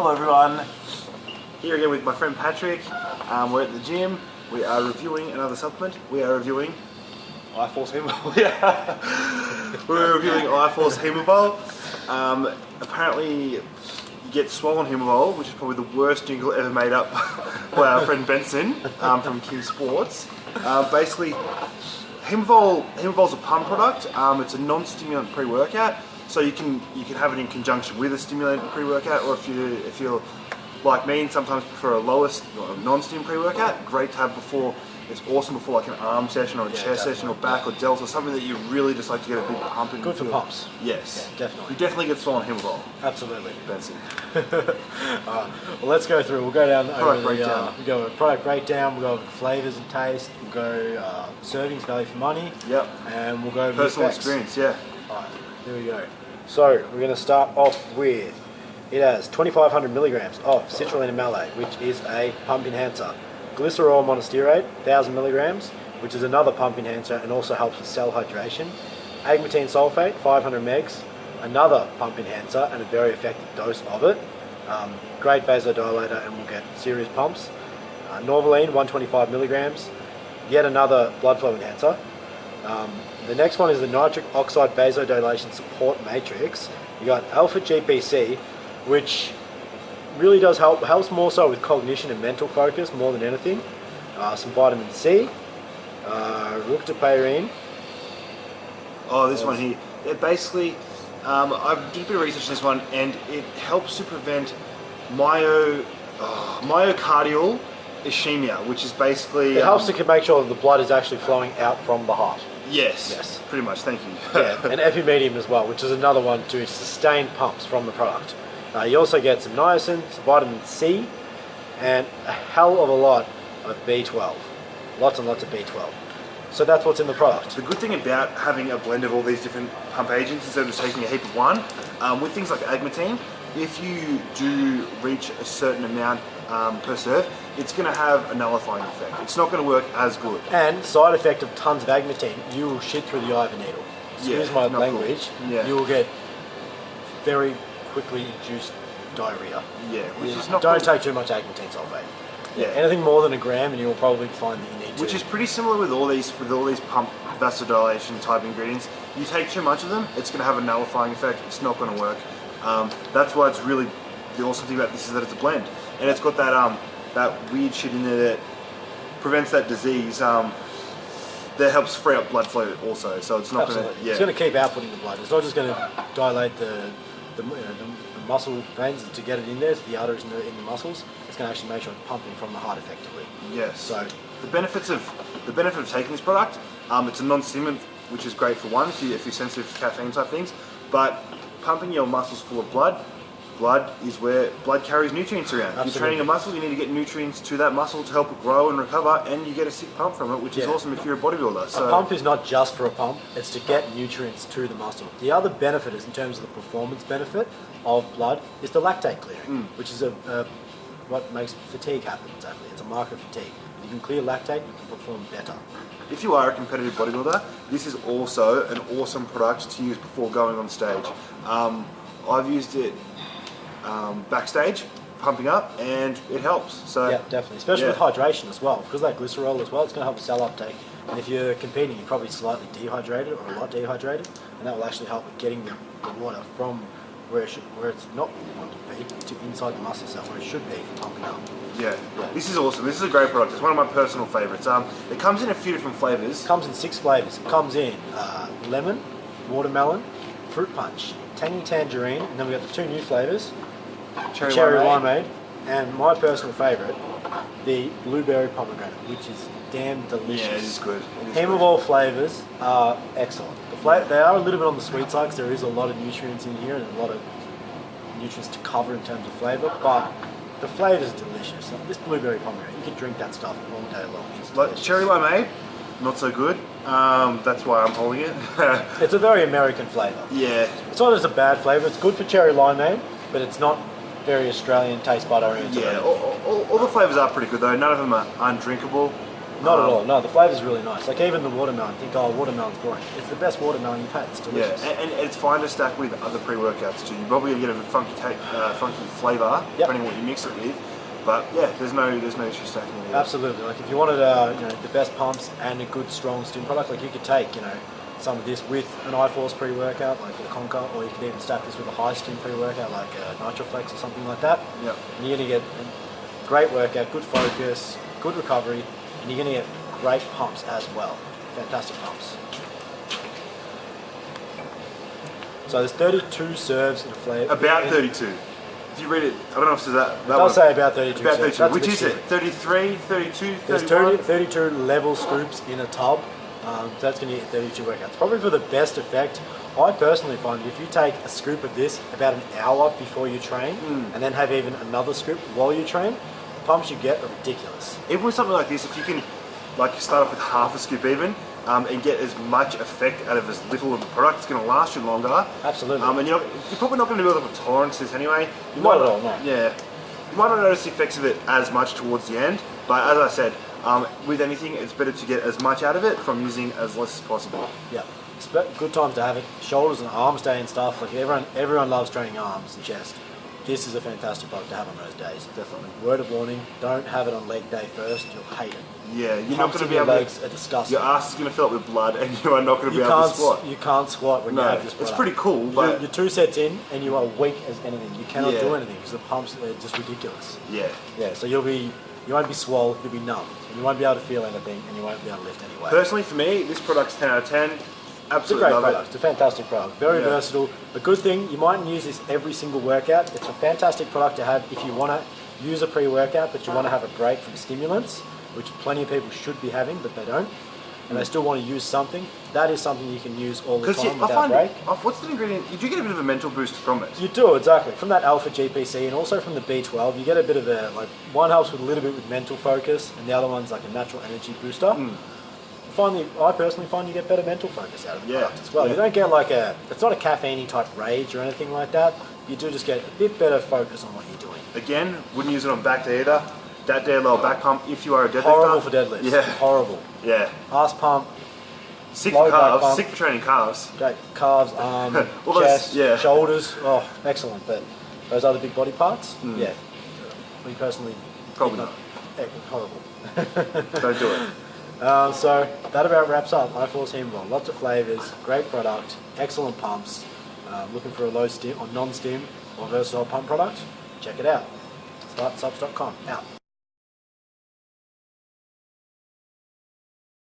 Hello everyone, here again with my friend Patrick. We're at the gym. We are reviewing another supplement. We are reviewing iForce Hemavol. We're reviewing iForce Hemavol. Apparently you get swollen Hemavol, which is probably the worst jingle ever made up by our friend Benson from King Sports. Basically, Hemavol's a pump product. It's a non-stimulant pre-workout. So you can have it in conjunction with a stimulant pre-workout, or if you're like me and sometimes prefer a lowest non-stim pre-workout, great to have before. It's awesome before like an arm session or a chest session or back or delts or something that you really just like to get a big pump in. Good for pumps. Yes. Yeah, definitely. You definitely get swollen Hemavol. Absolutely. Benson. Well, let's go through. We'll go down Product breakdown. We'll go over product breakdown. We'll go over flavours and taste. We'll go servings, value for money. Yep. And we'll go over personal effects. experience. Yeah. Alright, here we go. So we're going to start off with, it has 2,500 milligrams of citrulline and malate, which is a pump enhancer. Glycerol monostearate, 1,000 milligrams, which is another pump enhancer and also helps with cell hydration. Agmatine sulfate, 500 megs, another pump enhancer and a very effective dose of it. Great vasodilator and we'll get serious pumps. Norvaline, 125 milligrams, yet another blood flow enhancer. The next one is the nitric oxide vasodilation support matrix. You got alpha GPC, which really does helps more so with cognition and mental focus more than anything. Some vitamin C, ructapirine. Oh, this one here. It basically, I did a bit of research on this one, and it helps to prevent myocardial ischemia, which is basically... It helps to make sure that the blood is actually flowing out from the heart. Yes, pretty much, thank you. Yeah, and epimedium as well, which is another one to sustain pumps from the product. You also get some niacin, some vitamin C, and a hell of a lot of B12. Lots and lots of B12. So that's what's in the product. The good thing about having a blend of all these different pump agents instead of just taking a heap of one, with things like agmatine, if you do reach a certain amount per serve, it's going to have a nullifying effect. It's not going to work as good. And side effect of tons of agmatine, you will shit through the eye of a needle. Excuse my language. Cool. Yeah. You will get very quickly induced diarrhea. Yeah, which is not Don't cool. take too much agmatine sulfate. Yeah. Anything more than a gram and you'll probably find that you need to. Which is pretty similar with all these pump vasodilation type ingredients. You take too much of them, it's going to have a nullifying effect. It's not going to work. That's why it's really, the awesome thing about this is that it's a blend, and it's got that weird shit in there that prevents that disease. That helps free up blood flow also. So it's not going to. Yeah. It's going to keep outputting the blood. It's not just going to dilate the muscle veins to get it in there, to the arteries in the muscles. It's going to actually make sure it's pumping from the heart effectively. Yes. So the benefit of taking this product, it's a non-stimulant, which is great for one if you're sensitive to caffeine type things, but pumping your muscles full of blood is where blood carries nutrients around. Absolutely. You're training a muscle, you need to get nutrients to that muscle to help it grow and recover, and you get a sick pump from it, which is awesome if you're a bodybuilder. So a pump is not just for a pump, it's to get nutrients to the muscle. The other benefit is, in terms of the performance benefit of blood, is the lactate clearing, which is what makes fatigue happen exactly. It's a marker of fatigue. If you can clear lactate, you can perform better. if you are a competitive bodybuilder, this is also an awesome product to use before going on stage. I've used it backstage, pumping up, and it helps. So yeah, definitely, especially with hydration as well, because that glycerol as well, it's going to help with cell uptake. And if you're competing, you're probably slightly dehydrated or a lot dehydrated, and that will actually help with getting the water from where it's not wanted to be to inside the muscle cell where it should be for pumping up. Yeah, this is awesome. This is a great product. It's one of my personal favourites. It comes in a few different flavours. It comes in 6 flavours. It comes in lemon, watermelon, fruit punch, tangy tangerine, and then we got the 2 new flavours, cherry limeade, and my personal favourite, the blueberry pomegranate, which is damn delicious. Yeah, it is good. Hemavol flavours are excellent. They are a little bit on the sweet side because there is a lot of nutrients in here and a lot of nutrients to cover in terms of flavour, but the flavours are delicious. Like this blueberry pomegranate, you can drink that stuff all day long. Like cherry limeade, not so good. That's why I'm holding it. It's a very American flavour. Yeah. It's not as a bad flavour. It's good for cherry limeade, but it's not very Australian taste bud oriented. Yeah, all the flavours are pretty good though. None of them are undrinkable. Not at all. No, the flavour's really nice. Like even the watermelon, think, oh, watermelon's boring. It's the best watermelon you've had. It's delicious. Yeah, and it's fine to stack with other pre-workouts too. You're probably gonna get a funky flavour depending on what you mix it with. But yeah, there's no issue stacking it. Absolutely. Like if you wanted the best pumps and a good strong stim product, like you could take some of this with an iForce pre-workout like a Conquer, or you could even stack this with a high stim pre-workout like a Nitroflex or something like that. Yeah. And you're gonna get a great workout, good focus, good recovery, and you're gonna get great pumps as well. Fantastic pumps. So there's 32 serves in a flavour. About 32. If you read it, I don't know if it's that. It does say about 32. About 32. That's Which is it? 33, 32, 31? There's 32 level scoops in a tub. So that's going to get 32 workouts. Probably for the best effect, I personally find that if you take a scoop of this about an hour before you train, and then have even another scoop while you train, the pumps you get are ridiculous. Even with something like this, if you can like start off with half a scoop even, and get as much effect out of as little of the product, it's going to last you longer. Absolutely. And you're probably not going to build up a tolerance to this anyway. Not at all, no. Yeah. You might not notice the effects of it as much towards the end, but as I said, with anything, it's better to get as much out of it from using as less as possible. Yeah. It's good times to have it. Shoulders and arms day and stuff. Like everyone loves training arms and chest. This is a fantastic product to have on those days. Definitely. Word of warning, don't have it on leg day first. You'll hate it. Yeah, you're not Pumps going to in be your able legs to. are disgusting. Your ass is going to fill up with blood, and you are not going to be able to squat. You can't squat when you have this product. It's pretty cool, but you're 2 sets in and you are weak as anything. You cannot Yeah. do anything because the pumps are just ridiculous. yeah. Yeah, so you won't be swole, you'll be numb. And you won't be able to feel anything, and you won't be able to lift any weight. Personally, for me, this product's 10 out of 10. It's a Absolutely great love product. It's a fantastic product. Very Yeah. versatile. A good thing, you mightn't use this every single workout. It's a fantastic product to have if you want to use a pre-workout, but you want to have a break from stimulants, which plenty of people should be having, but they don't. And they still want to use something. That is something you can use all the Because time I without find, break. what's the ingredient? You do get a bit of a mental boost from it. You do, exactly. From that alpha GPC and also from the B12, you get a bit of one helps with a little bit with mental focus, and the other one's like a natural energy booster. I personally find you get better mental focus out of the product as well. Yeah. You don't get it's not a caffeine type rage or anything like that. You do just get a bit better focus on what you're doing. Again, wouldn't use it on back day either. That day lower back pump if you are a deadlifter. Horrible for deadlifts. Yeah. Horrible. Yeah. Ass pump, Sick low for back calves. pump. Sick for training calves. great calves, arm, All those- chest, yeah. shoulders. Oh, excellent. But those other big body parts, yeah. We personally Probably think horrible. Don't do it. So that about wraps up iForce Hemavol. Lots of flavours, great product, excellent pumps. Looking for a low stim or non-stim or versatile pump product? Check it out. Startsubs.com. Out.